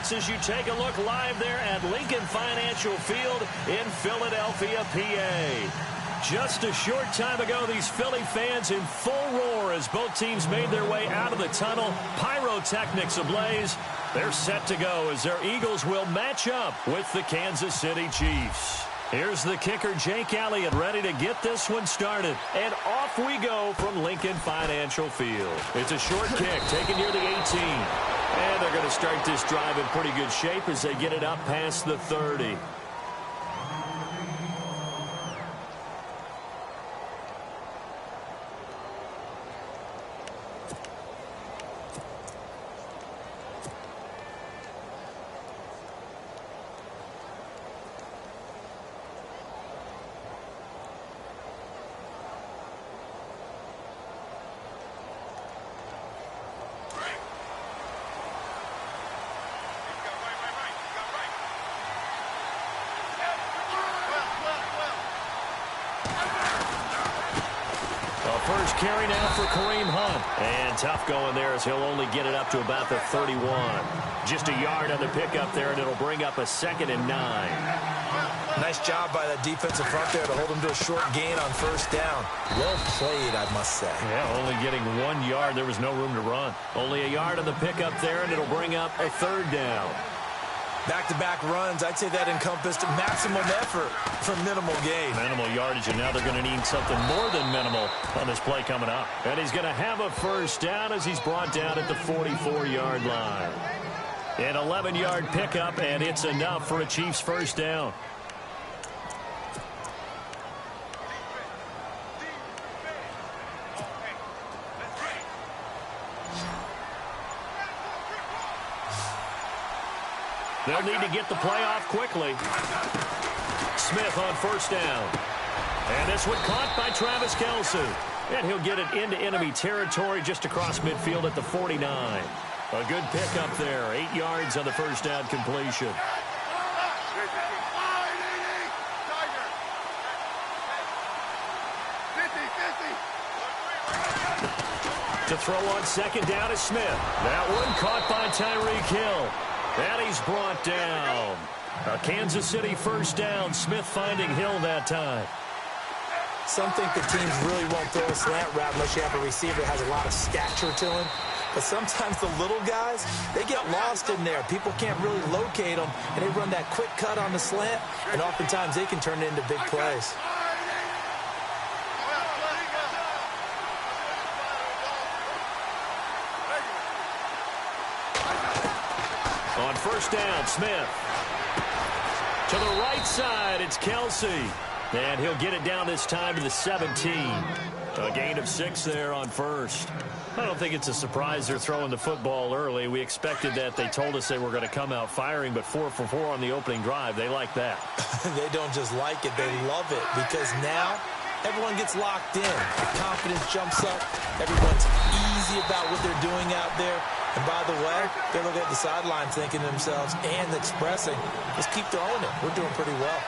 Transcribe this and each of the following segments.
Bucks as you take a look live there at Lincoln Financial Field in Philadelphia, PA. Just a short time ago, these Philly fans in full roar as both teams made their way out of the tunnel. Pyrotechnics ablaze. They're set to go as their Eagles will match up with the Kansas City Chiefs. Here's the kicker, Jake Elliott, ready to get this one started. And off we go from Lincoln Financial Field. It's a short kick taken near the 18. And they're going to start this drive in pretty good shape as they get it up past the 30. First carry now for Kareem Hunt. And tough going there as he'll only get it up to about the 31. Just a yard on the pickup there, and it'll bring up a 2nd and 9. Nice job by that defensive front there to hold him to a short gain on first down. Well played, I must say. Yeah, only getting 1 yard. There was no room to run. Only a yard on the pickup there, and it'll bring up a 3rd down. Back-to-back runs, I'd say that encompassed maximum effort for minimal gain. Minimal yardage, and now they're going to need something more than minimal on this play coming up. And he's going to have a first down as he's brought down at the 44-yard line. An 11-yard pickup, and it's enough for a Chiefs first down. They'll need to get the play off quickly. Smith on first down. And this one caught by Travis Kelce. And he'll get it into enemy territory just across midfield at the 49. A good pickup there. 8 yards on the first down completion. To throw on second down is Smith. That one caught by Tyreek Hill. And he's brought down. A Kansas City first down. Smith finding Hill that time. Some think the teams really won't throw a slant route unless you have a receiver that has a lot of stature to him. But sometimes the little guys, they get lost in there. People can't really locate them, and they run that quick cut on the slant, and oftentimes they can turn it into big plays. On first down, Smith. To the right side, it's Kelce. And he'll get it down this time to the 17. A gain of 6 there on first. I don't think it's a surprise they're throwing the football early. We expected that. They told us they were going to come out firing, but 4 for 4 on the opening drive. They like that. They don't just like it, they love it, because now everyone gets locked in. The confidence jumps up. Everyone's easy about what they're doing out there. And by the way, they're looking at the sideline thinking to themselves and expressing, let's keep throwing it. We're doing pretty well.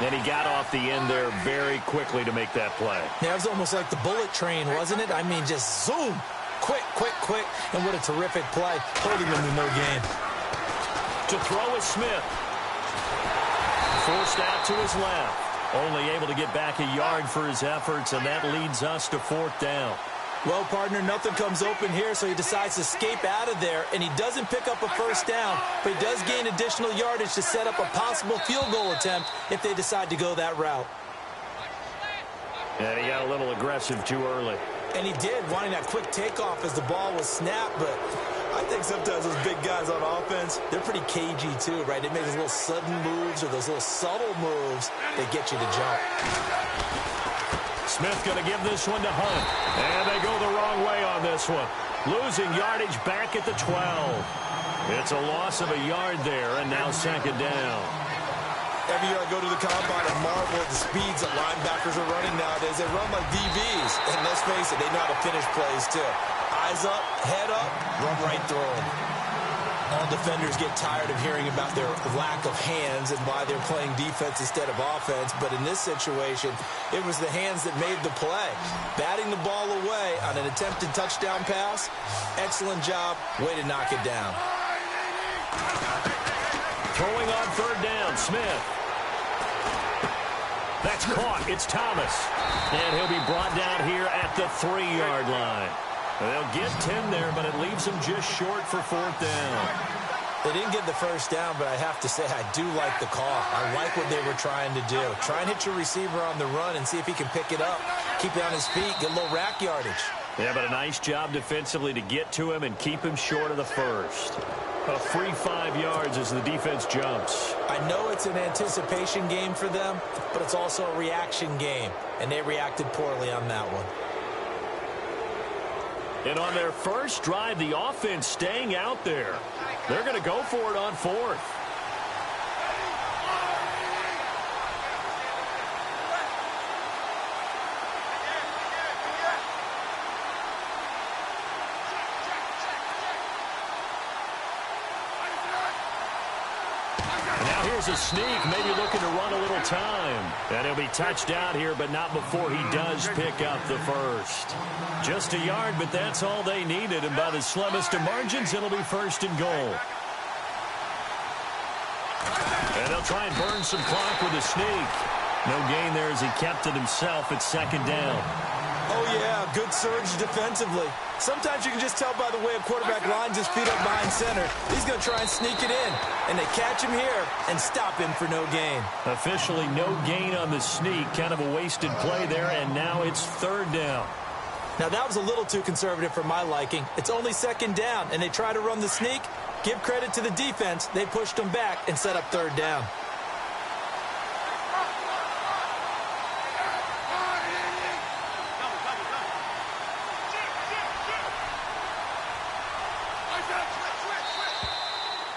And he got off the end there very quickly to make that play. Yeah, it was almost like the bullet train, wasn't it? I mean, just zoom. Quick, quick, quick. And what a terrific play. Holding them to no gain. To throw is Smith. Forced out to his left. Only able to get back a yard for his efforts, and that leads us to 4th down. Well, partner, nothing comes open here, so he decides to escape out of there, and he doesn't pick up a first down, but he does gain additional yardage to set up a possible field goal attempt if they decide to go that route. And he got a little aggressive too early. And he did, wanting that quick takeoff as the ball was snapped, but I think sometimes those big guys on offense, they're pretty cagey too, right? They make those little sudden moves or those little subtle moves that get you to jump. Smith going to give this one to Hunt. And they go the wrong way on this one. Losing yardage back at the 12. It's a loss of a yard there, and now 2nd down. Every year I go to the combine and marvel at the speeds that linebackers are running nowadays. They run like DBs. And let's face it, they know how to finish plays too. Eyes up, head up, run right through them. All defenders get tired of hearing about their lack of hands and why they're playing defense instead of offense. But in this situation, it was the hands that made the play. Batting the ball away on an attempted touchdown pass. Excellent job. Way to knock it down. Throwing on third down, Smith. That's caught. It's Thomas. And he'll be brought down here at the 3-yard line. They'll get 10 there, but it leaves them just short for fourth down. They didn't get the first down, but I have to say I do like the call. I like what they were trying to do. Try and hit your receiver on the run and see if he can pick it up. Keep it on his feet, get a little rack yardage. Yeah, but a nice job defensively to get to him and keep him short of the first. A free 5 yards as the defense jumps. I know it's an anticipation game for them, but it's also a reaction game, and they reacted poorly on that one. And on their first drive, the offense staying out there. They're going to go for it on fourth. Now here's a sneak, maybe looking to run a little time. And he'll be touched out here, but not before he does pick up the first. Just a yard, but that's all they needed. And by the slimmest of margins, it'll be first and goal. And they'll try and burn some clock with a sneak. No gain there as he kept it himself at second down. Oh, yeah, good surge defensively. Sometimes you can just tell by the way a quarterback lines his feet up behind center. He's going to try and sneak it in. And they catch him here and stop him for no gain. Officially no gain on the sneak. Kind of a wasted play there, and now it's third down. Now, that was a little too conservative for my liking. It's only second down, and they try to run the sneak. Give credit to the defense. They pushed them back and set up third down.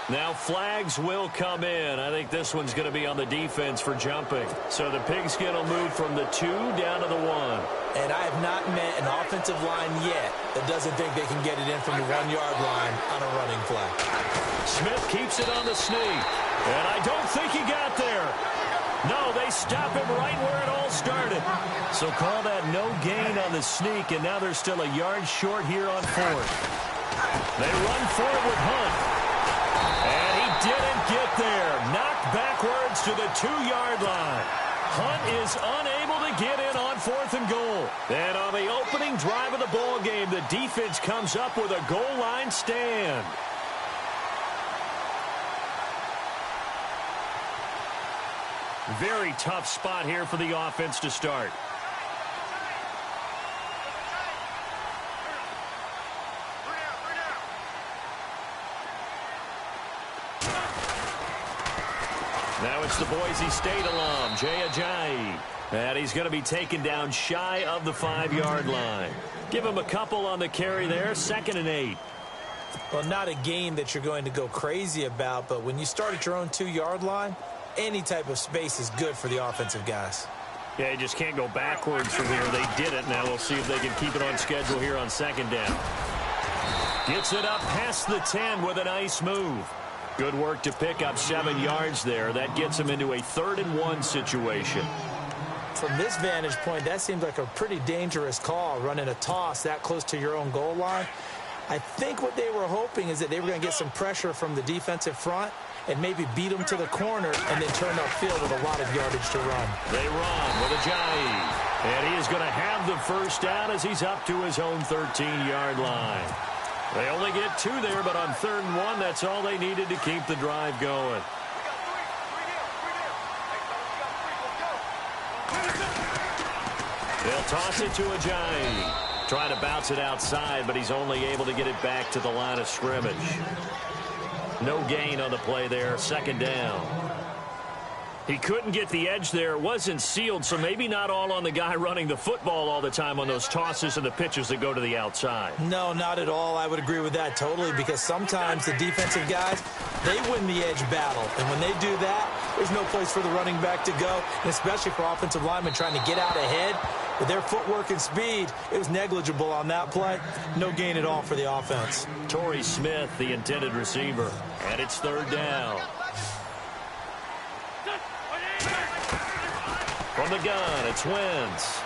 Now flags will come in. I think this one's going to be on the defense for jumping. So the pigskin will move from the 2 down to the 1. And I have not met an offensive line yet that doesn't think they can get it in from the 1-yard line on a running play. Smith keeps it on the sneak. And I don't think he got there. No, they stop him right where it all started. So call that no gain on the sneak, and now they're still a yard short here on fourth. They run for it with Hunt. And he didn't get there. Knocked backwards to the 2-yard line. Hunt is unable to get in on fourth and goal. And on the opening drive of the ball game, the defense comes up with a goal line stand. Very tough spot here for the offense to start. Now it's the Boise State alum, Jay Ajayi. And he's going to be taken down shy of the 5-yard line. Give him a couple on the carry there, 2nd and 8. Well, not a game that you're going to go crazy about, but when you start at your own 2-yard line, any type of space is good for the offensive guys. Yeah, you just can't go backwards from here. They did it. Now we'll see if they can keep it on schedule here on 2nd down. Gets it up past the 10 with a nice move. Good work to pick up 7 yards there. That gets him into a 3rd and 1 situation. From this vantage point, that seems like a pretty dangerous call, running a toss that close to your own goal line. I think what they were hoping is that they were going to get some pressure from the defensive front and maybe beat them to the corner and then turn upfield with a lot of yardage to run. They run with Ajayi. And he is going to have the first down as he's up to his own 13-yard line. They only get 2 there, but on 3rd and 1, that's all they needed to keep the drive going. They'll toss it to Ajayi. Trying to bounce it outside, but he's only able to get it back to the line of scrimmage. No gain on the play there, 2nd down. He couldn't get the edge there. It wasn't sealed, so maybe not all on the guy running the football all the time on those tosses and the pitches that go to the outside. No, not at all. I would agree with that totally, because sometimes the defensive guys, they win the edge battle. And when they do that, there's no place for the running back to go, and especially for offensive linemen trying to get out ahead. With their footwork and speed, it was negligible on that play. No gain at all for the offense. Torrey Smith, the intended receiver, and it's 3rd down. From the gun, it's Wentz.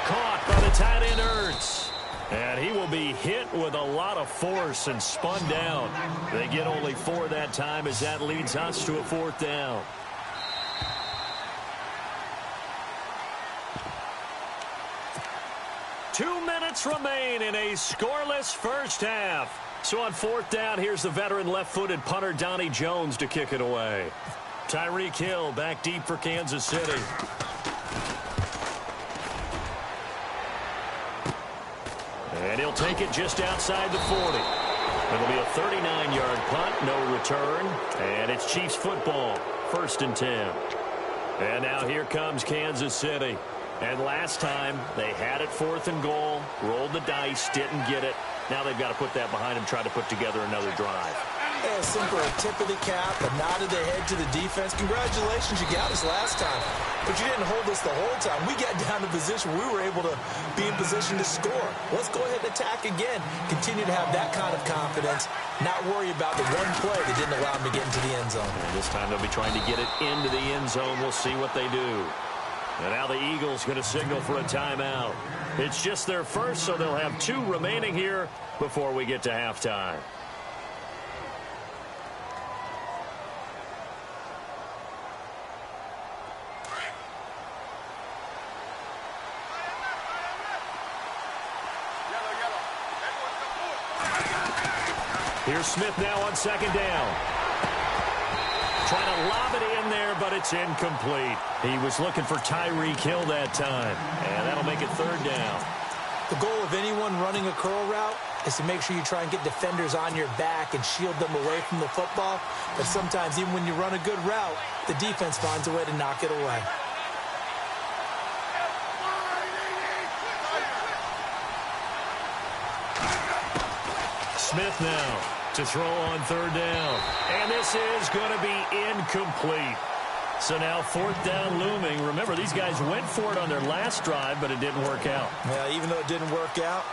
Caught by the tight end, Ertz. And he will be hit with a lot of force and spun down. They get only 4 that time as that leads us to a 4th down. Two minutes remain in a scoreless first half. So on 4th down, here's the veteran left-footed punter Donnie Jones to kick it away. Tyreek Hill back deep for Kansas City. And he'll take it just outside the 40. It'll be a 39-yard punt, no return. And it's Chiefs football, 1st and 10. And now here comes Kansas City. And last time, they had it 4th and goal, rolled the dice, didn't get it. Now they've got to put that behind them, try to put together another drive. Yeah, simple, a tip of the cap, a nod of the head to the defense. Congratulations, you got us last time. But you didn't hold us the whole time. We got down to position. We were able to be in position to score. Let's go ahead and attack again. Continue to have that kind of confidence. Not worry about the one play that didn't allow them to get into the end zone. And this time they'll be trying to get it into the end zone. We'll see what they do. And now the Eagles going to signal for a timeout. It's just their first, so they'll have 2 remaining here before we get to halftime. Here's Smith now on 2nd down. Trying to lob it in there, but it's incomplete. He was looking for Tyreek Hill that time, and that'll make it 3rd down. The goal of anyone running a curl route is to make sure you try and get defenders on your back and shield them away from the football. But sometimes, even when you run a good route, the defense finds a way to knock it away. Smith now to throw on 3rd down. And this is going to be incomplete. So now 4th down looming. Remember, these guys went for it on their last drive, but it didn't work out. Yeah, even though it didn't work out,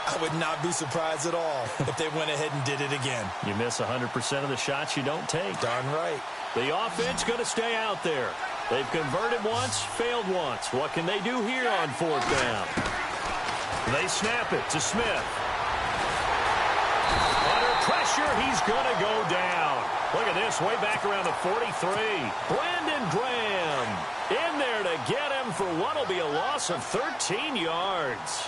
I would not be surprised at all if they went ahead and did it again. You miss 100% of the shots you don't take. Darn right. The offense going to stay out there. They've converted once, failed once. What can they do here on 4th down? They snap it to Smith. Under pressure, he's going to go down. Look at this, way back around the 43. Brandon Graham in there to get him for what will be a loss of 13 yards.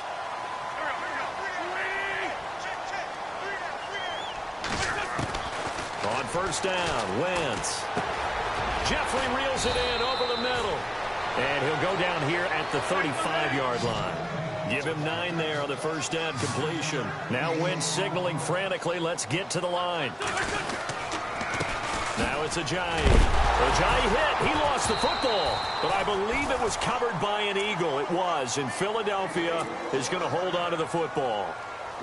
On 1st down, Wentz. Jeffrey reels it in over the middle. And he'll go down here at the 35-yard line. Give him 9 there on the 1st down completion. Now Wentz signaling frantically, let's get to the line. Now it's Ajayi. Ajayi hit. He lost the football. But I believe it was covered by an Eagle. It was. And Philadelphia is going to hold on to the football.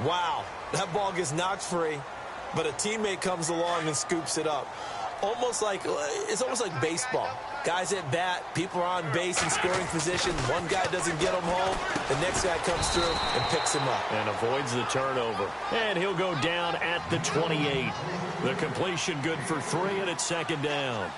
Wow. That ball gets knocked free, but a teammate comes along and scoops it up. It's almost like baseball. Guys at bat, people are on base in scoring position. One guy doesn't get him home. The next guy comes through and picks him up. And avoids the turnover. And he'll go down at the 28. The completion good for 3, and it's 2nd down.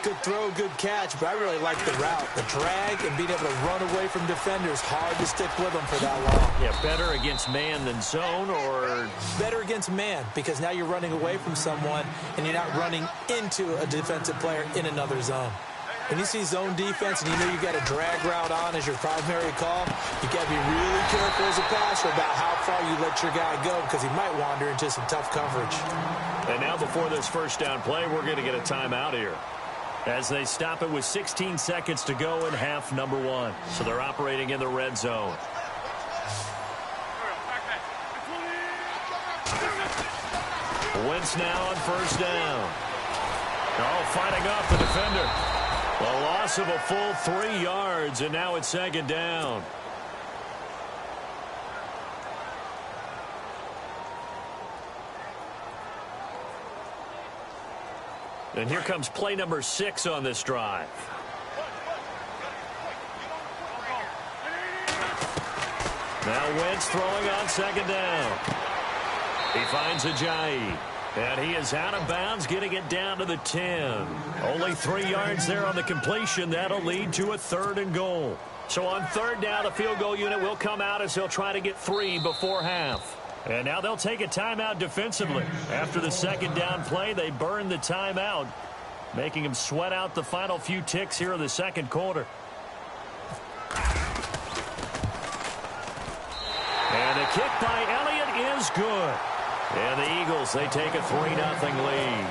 Good throw, good catch, but I really like the route. The drag and being able to run away from defenders. Hard to stick with them for that long. Yeah, better against man than zone, or? Better against man, because now you're running away from someone and you're not running into a defensive player in another zone. When you see zone defense and you know you got a drag route on as your primary call, you got to be really careful as a passer about how far you let your guy go, because he might wander into some tough coverage. And now before this 1st down play, we're going to get a timeout here, as they stop it with 16 seconds to go in half number 1. So they're operating in the red zone. Wentz now on 1st down. Oh, fighting off the defender. A loss of a full 3 yards, and now it's 2nd down. And here comes play number 6 on this drive. Now Wentz throwing on 2nd down. He finds Ajayi. And he is out of bounds, getting it down to the 10. Only 3 yards there on the completion. That'll lead to a 3rd and goal. So on third down, the field goal unit will come out as they'll try to get 3 before half. And now they'll take a timeout defensively. After the second down play, they burn the timeout, making them sweat out the final few ticks here in the second quarter. And the kick by Elliott is good. And the Eagles, they take a 3-0 lead.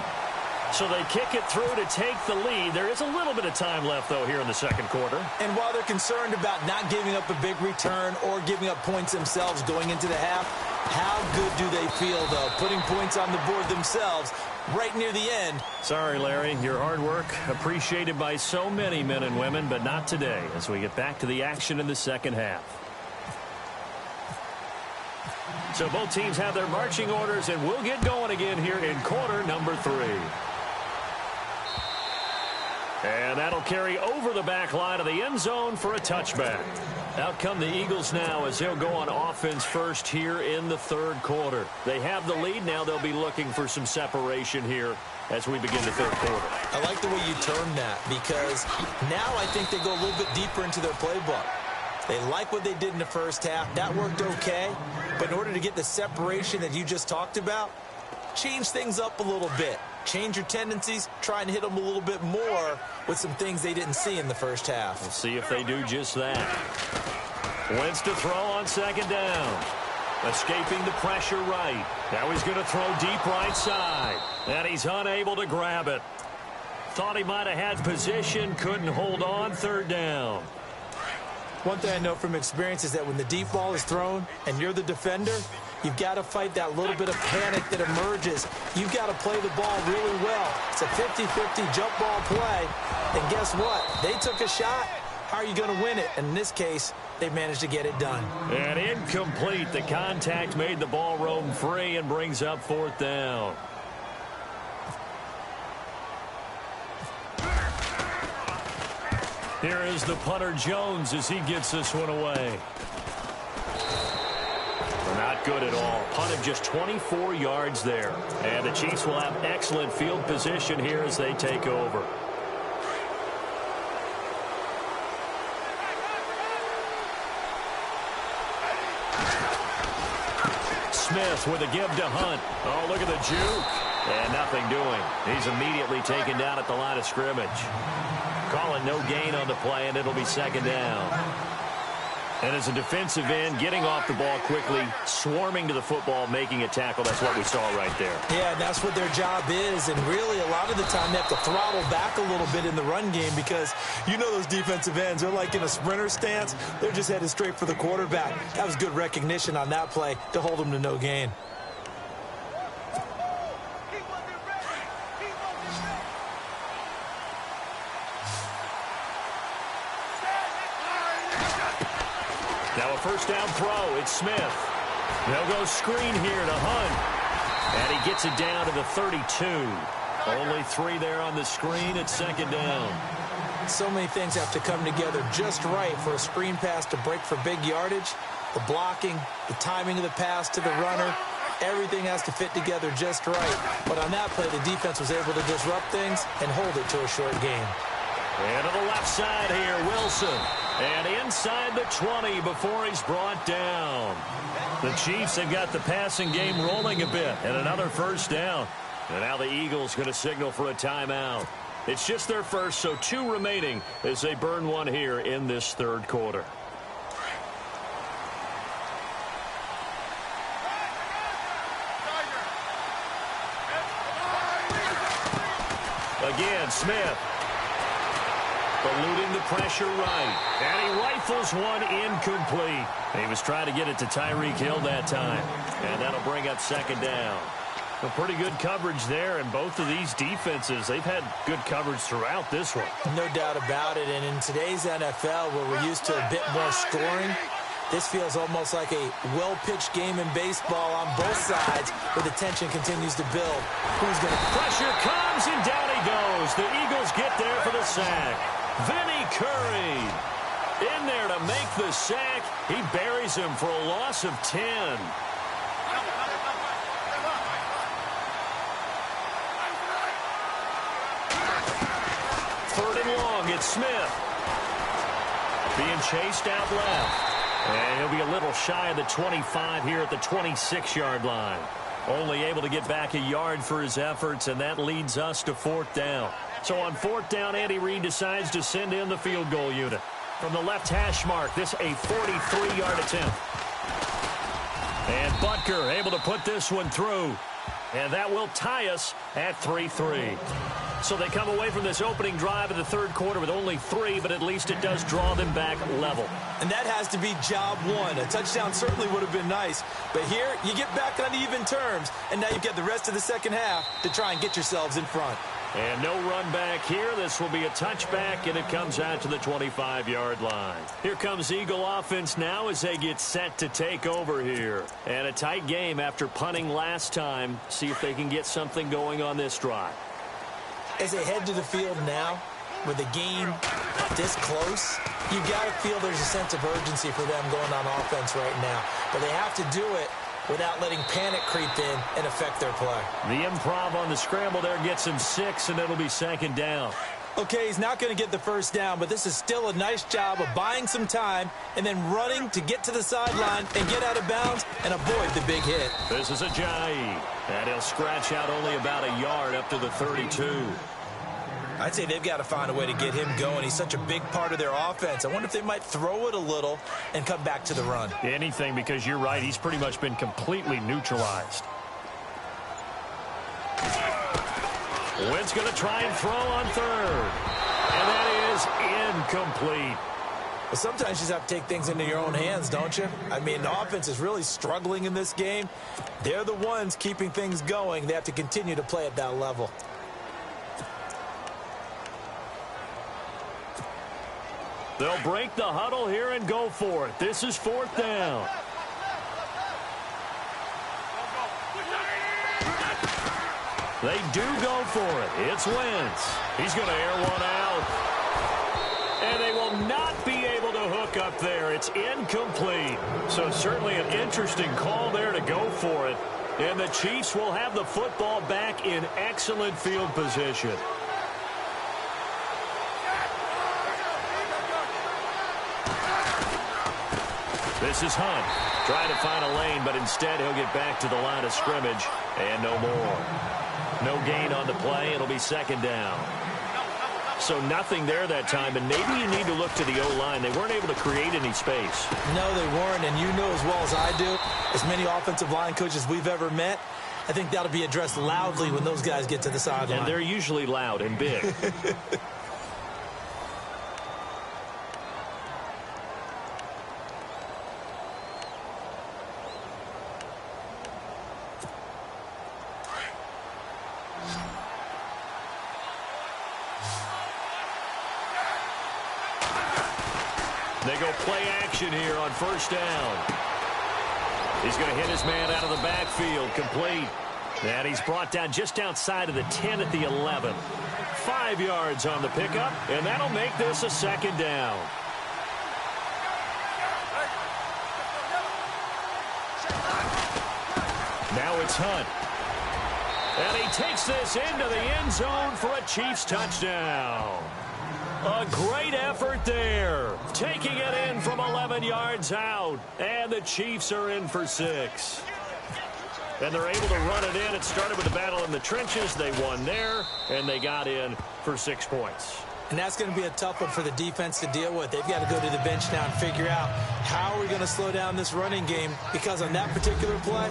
So they kick it through to take the lead. There is a little bit of time left, though, here in the second quarter. And while they're concerned about not giving up a big return or giving up points themselves going into the half, how good do they feel, though, putting points on the board themselves right near the end? Sorry, Larry. Your hard work appreciated by so many men and women, but not today as we get back to the action in the second half. So both teams have their marching orders, and we'll get going again here in quarter number 3. And that'll carry over the back line of the end zone for a touchback. Out come the Eagles now as they'll go on offense first here in the third quarter. They have the lead. Now they'll be looking for some separation here as we begin the third quarter. I like the way you termed that because now I think they go a little bit deeper into their playbook. They like what they did in the first half. That worked okay. But in order to get the separation that you just talked about, change things up a little bit. Change your tendencies, try and hit them a little bit more with some things they didn't see in the first half. We'll see if they do just that. Wentz to throw on second down. Escaping the pressure right. Now he's going to throw deep right side. And he's unable to grab it. Thought he might have had position, couldn't hold on, third down. One thing I know from experience is that when the deep ball is thrown and you're the defender, you've got to fight that little bit of panic that emerges. You've got to play the ball really well. It's a 50-50 jump ball play. And guess what? They took a shot. How are you going to win it? And in this case, they managed to get it done. And incomplete. The contact made the ball roam free and brings up fourth down. Here is the punter Jones as he gets this one away. Not good at all. Punted just 24 yards there. And the Chiefs will have excellent field position here as they take over. Smith with a give to Hunt. Oh, look at the juke. And nothing doing. He's immediately taken down at the line of scrimmage. Calling no gain on the play, and it'll be second down. And as a defensive end, getting off the ball quickly, swarming to the football, making a tackle. That's what we saw right there. Yeah, that's what their job is. And really, a lot of the time, they have to throttle back a little bit in the run game because you know those defensive ends, they're like in a sprinter stance. They're just headed straight for the quarterback. That was good recognition on that play to hold them to no gain. Now a first down throw. It's Smith. They'll go screen here to Hunt. And he gets it down to the 32. Only 3 there on the screen. It's second down. So many things have to come together just right for a screen pass to break for big yardage. The blocking, the timing of the pass to the runner, everything has to fit together just right. But on that play, the defense was able to disrupt things and hold it to a short gain. And to the left side here, Wilson. And inside the 20 before he's brought down. The Chiefs have got the passing game rolling a bit. And another first down. And now the Eagles going to signal for a timeout. It's just their first, so 2 remaining as they burn one here in this third quarter. Again, Smith. Eluding the pressure right. And he rifles one incomplete. He was trying to get it to Tyreek Hill that time. And that'll bring up second down. A pretty good coverage there, and both of these defenses, they've had good coverage throughout this one. No doubt about it, and in today's NFL, where we're used to a bit more scoring, this feels almost like a well-pitched game in baseball on both sides, where the tension continues to build. Who's going to... Pressure comes, and down he goes. The Eagles get there for the sack. Vinny Curry in there to make the sack. He buries him for a loss of 10. Third and long, it's Smith. Being chased out left. And he'll be a little shy of the 25 here at the 26-yard line. Only able to get back a yard for his efforts, and that leads us to 4th down. So on 4th down, Andy Reid decides to send in the field goal unit. From the left hash mark, this a 43-yard attempt. And Butker able to put this one through. And that will tie us at 3-3. So they come away from this opening drive of the third quarter with only 3, but at least it does draw them back level. And that has to be job one. A touchdown certainly would have been nice. But here, you get back on even terms, and now you get the rest of the second half to try and get yourselves in front. And no run back here. This will be a touchback, and it comes out to the 25-yard line. Here comes Eagle offense now as they get set to take over here. And a tight game after punting last time. See if they can get something going on this drive. As they head to the field now, with the game this close, you got to feel there's a sense of urgency for them going on offense right now. But they have to do it without letting panic creep in and affect their play. The improv on the scramble there gets him 6, and it'll be 2nd down. Okay, he's not going to get the first down, but this is still a nice job of buying some time and then running to get to the sideline and get out of bounds and avoid the big hit. This is Ajayi, and he'll scratch out only about a yard up to the 32. I'd say they've got to find a way to get him going. He's such a big part of their offense. I wonder if they might throw it a little and come back to the run. Anything, because you're right. He's pretty much been completely neutralized. Wentz going to try and throw on 3rd. And that is incomplete. Well, sometimes you just have to take things into your own hands, don't you? I mean, the offense is really struggling in this game. They're the ones keeping things going. They have to continue to play at that level. They'll break the huddle here and go for it. This is 4th down. They do go for it. It's Wentz. He's going to air one out. And they will not be able to hook up there. It's incomplete. So certainly an interesting call there to go for it. And the Chiefs will have the football back in excellent field position. This is Hunt. Trying to find a lane, but instead he'll get back to the line of scrimmage. And no more. No gain on the play. It'll be 2nd down. So nothing there that time, and maybe you need to look to the O-line. They weren't able to create any space. No, they weren't, and you know as well as I do, as many offensive line coaches we've ever met, I think that'll be addressed loudly when those guys get to the sideline. And they're usually loud and big. They go play action here on 1st down. He's going to hit his man out of the backfield, complete. And he's brought down just outside of the 10 at the 11. 5 yards on the pickup, and that'll make this a 2nd down. Now it's Hunt. And he takes this into the end zone for a Chiefs touchdown. A great effort there. Taking it in from 11 yards out. And the Chiefs are in for 6. And they're able to run it in. It started with the battle in the trenches. They won there, and they got in for 6 points. And that's going to be a tough one for the defense to deal with. They've got to go to the bench now and figure out how are we going to slow down this running game, because on that particular play,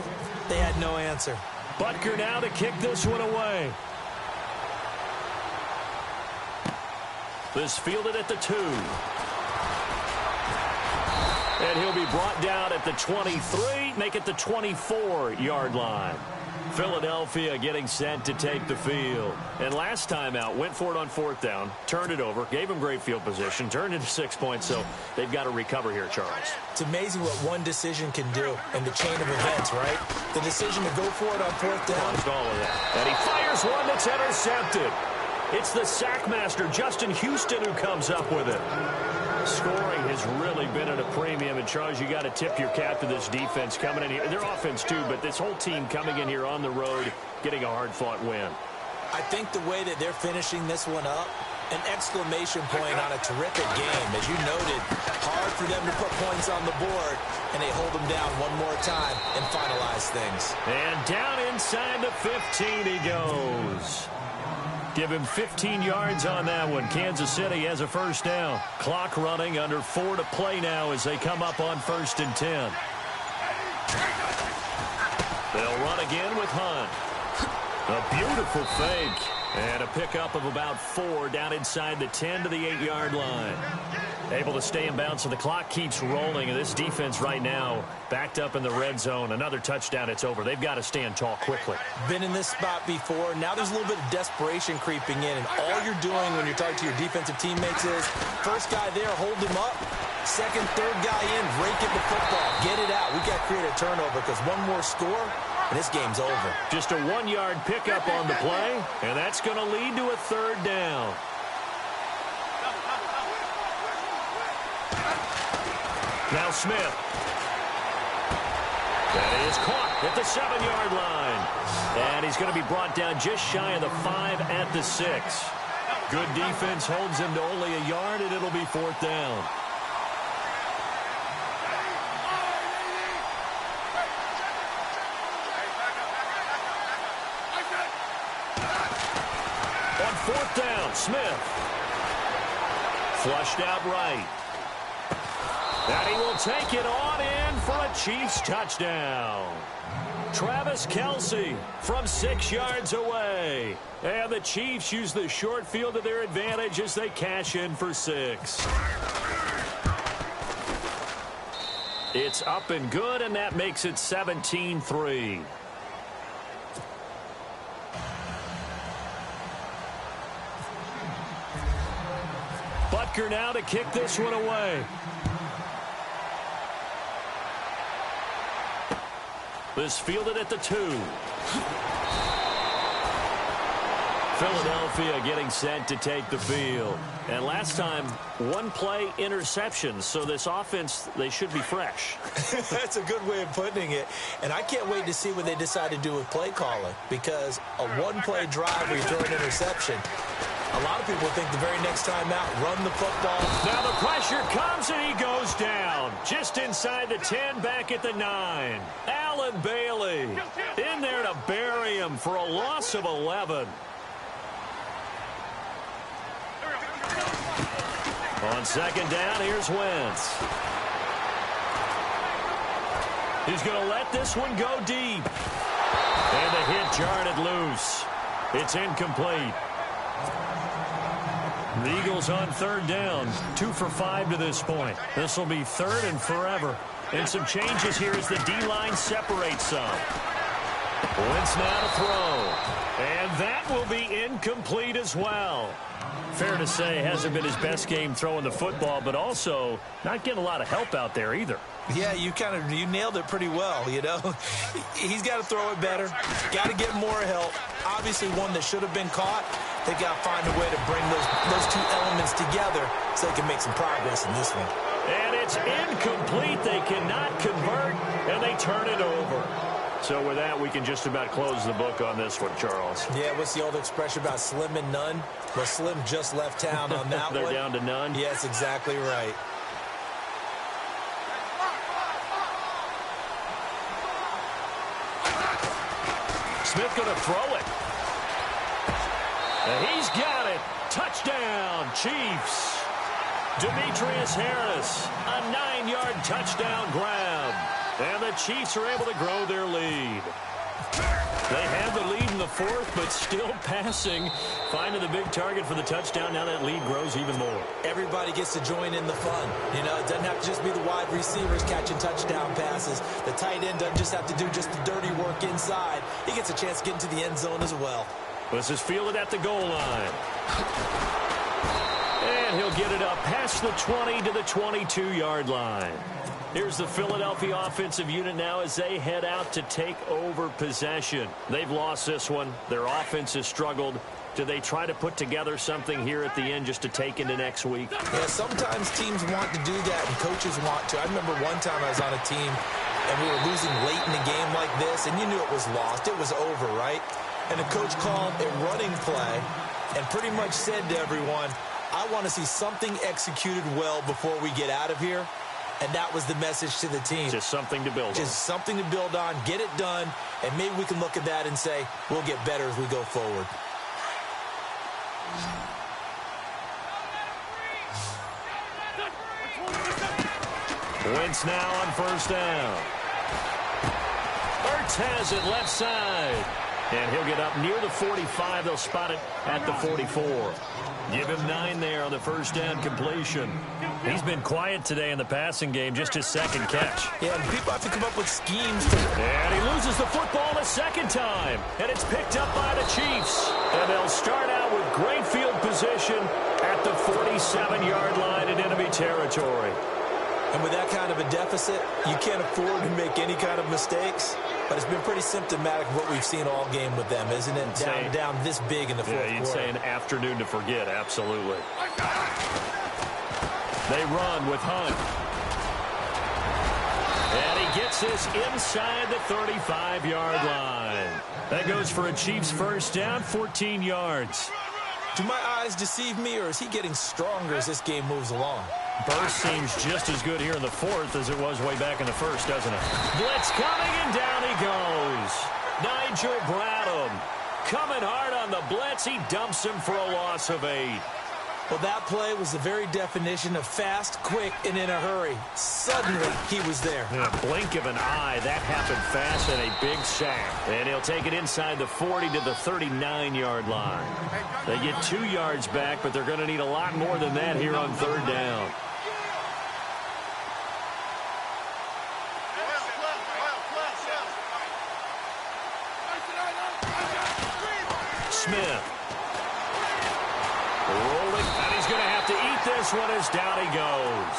they had no answer. Butker now to kick this one away. This fielded at the 2. And he'll be brought down at the 23, make it the 24-yard line. Philadelphia getting set to take the field. And last time out, went for it on 4th down, turned it over, gave him great field position, turned into 6 points, so they've got to recover here, Charles. It's amazing what one decision can do in the chain of events, right? The decision to go for it on 4th down. Caused all of that. And he fires one that's intercepted. It's the sackmaster, Justin Houston, who comes up with it. Scoring has really been at a premium, and Charles, you got to tip your cap to this defense coming in here. Their offense too, but this whole team coming in here on the road, getting a hard-fought win. I think the way that they're finishing this one up An exclamation point on a terrific game. As you noted, hard for them to put points on the board, and they hold them down one more time and finalize things. And down inside the 15 he goes. Give him 15 yards on that one. Kansas City has a first down. Clock running, under 4 to play now as they come up on 1st and 10. They'll run again with Hunt. A beautiful fake. And a pickup of about 4 down inside the 10 to the 8-yard line. Able to stay in bounds, so the clock keeps rolling. And this defense right now backed up in the red zone. Another touchdown, it's over. They've got to stand tall quickly. Been in this spot before. Now there's a little bit of desperation creeping in. And all you're doing when you're talking to your defensive teammates is, first guy there, hold him up. Second, third guy in, rake it the football. Get it out. We got to create a turnover because one more score, and this game's over. Just a 1-yard pickup on the play, and that's going to lead to a 3rd down. Now Smith. That is caught at the 7-yard line. And he's going to be brought down just shy of the 5 at the 6. Good defense holds him to only a yard, and it'll be 4th down. On 4th down, Smith. Flushed out right. And he will take it on in for a Chiefs touchdown. Travis Kelce from 6 yards away. And the Chiefs use the short field to their advantage as they cash in for 6. It's up and good, and that makes it 17-3. Butker now to kick this one away. This fielded at the 2. Philadelphia getting set to take the field. And last time, 1-play interception. So this offense, they should be fresh. That's a good way of putting it. And I can't wait to see what they decide to do with play calling. Because a 1-play drive where you throw an interception, a lot of people think the very next time out, run the football. Now the pressure comes and he goes down. Just inside the 10, back at the 9. Allen Bailey in there to bury him for a loss of 11. On 2nd down, here's Wentz. He's going to let this one go deep. And the hit jarred it loose. It's incomplete. The Eagles on 3rd down, 2 for 5 to this point. This will be 3rd and forever. And some changes here as the D-line separates some. Wentz now to throw. And that will be incomplete as well. Fair to say, hasn't been his best game throwing the football, but also not getting a lot of help out there either. Yeah, you nailed it pretty well, you know. He's got to throw it better. Got to get more help. Obviously one that should have been caught. They got to find a way to bring those two elements together so they can make some progress in this one. And it's incomplete. They cannot convert, and they turn it over. So with that, we can just about close the book on this one, Charles. Yeah, what's the old expression about slim and none? Well, Slim just left town on that They're one. down to none? Yes, exactly right. Smith going to throw it. And he's got it. Touchdown, Chiefs. Demetrius Harris, a 9-yard touchdown grab. And the Chiefs are able to grow their lead. They have the lead in the 4th, but still passing. Finding the big target for the touchdown. Now that lead grows even more. Everybody gets to join in the fun. You know, it doesn't have to just be the wide receivers catching touchdown passes. The tight end doesn't just have to do just the dirty work inside. He gets a chance to get into the end zone as well. This is fielded at the goal line. And he'll get it up past the 20 to the 22-yard line. Here's the Philadelphia offensive unit now as they head out to take over possession. They've lost this one. Their offense has struggled. Do they try to put together something here at the end just to take into next week? Yeah, sometimes teams want to do that and coaches want to. I remember one time I was on a team and we were losing late in a game like this, and you knew it was lost. It was over, right? And the coach called a running play, and pretty much said to everyone, I want to see something executed well before we get out of here. And that was the message to the team. Just something to build on. Just something to build on, get it done, and maybe we can look at that and say, we'll get better as we go forward. Wentz now on first down. Ertz has it left side. And he'll get up near the 45. They'll spot it at the 44. Give him 9 there on the first down completion. He's been quiet today in the passing game, just his second catch. Yeah, and people have to come up with schemes. And he loses the football a second time. And it's picked up by the Chiefs. And they'll start out with great field position at the 47-yard line in enemy territory. And with that kind of a deficit, you can't afford to make any kind of mistakes. But it's been pretty symptomatic of what we've seen all game with them, isn't it? Down this big in the fourth quarter. You'd say an afternoon to forget, absolutely. They run with Hunt. And he gets this inside the 35-yard line. That goes for a Chiefs first down, 14 yards. Do my eyes deceive me, or is he getting stronger as this game moves along? Burst seems just as good here in the fourth as it was way back in the first, doesn't it? Blitz coming, and down he goes. Nigel Bradham coming hard on the blitz. He dumps him for a loss of 8. Well, that play was the very definition of fast, quick, and in a hurry. Suddenly, he was there. In a blink of an eye, that happened fast and a big sack. And he'll take it inside the 40 to the 39-yard line. They get 2 yards back, but they're going to need a lot more than that here on third down. Smith. Rolling, and he's going to have to eat this one as down he goes.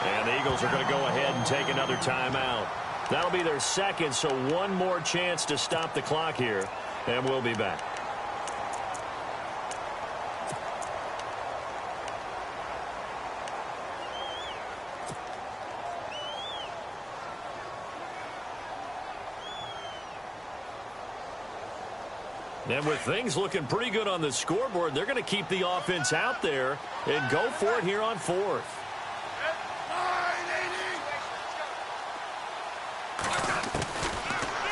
And the Eagles are going to go ahead and take another timeout. That'll be their second, so one more chance to stop the clock here, and we'll be back. And with things looking pretty good on the scoreboard, they're going to keep the offense out there and go for it here on fourth.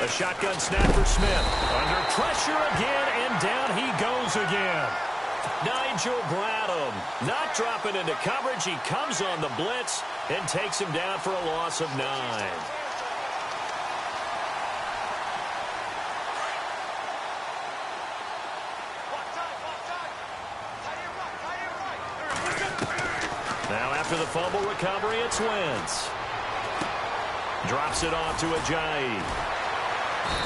A shotgun snap for Smith. Under pressure again, and down he goes again. Nigel Bradham not dropping into coverage. He comes on the blitz and takes him down for a loss of 9. Now after the fumble recovery, it's Wentz. Drops it off to Ajayi.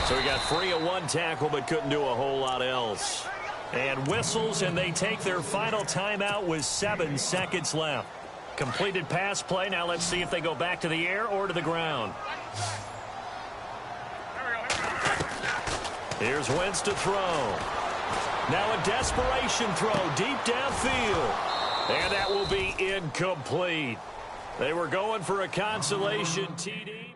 So he got free of 1 tackle but couldn't do a whole lot else. And whistles, and they take their final timeout with 7 seconds left. Completed pass play. Now let's see if they go back to the air or to the ground. Here's Wentz to throw. Now a desperation throw deep downfield. And that will be incomplete. They were going for a consolation TD.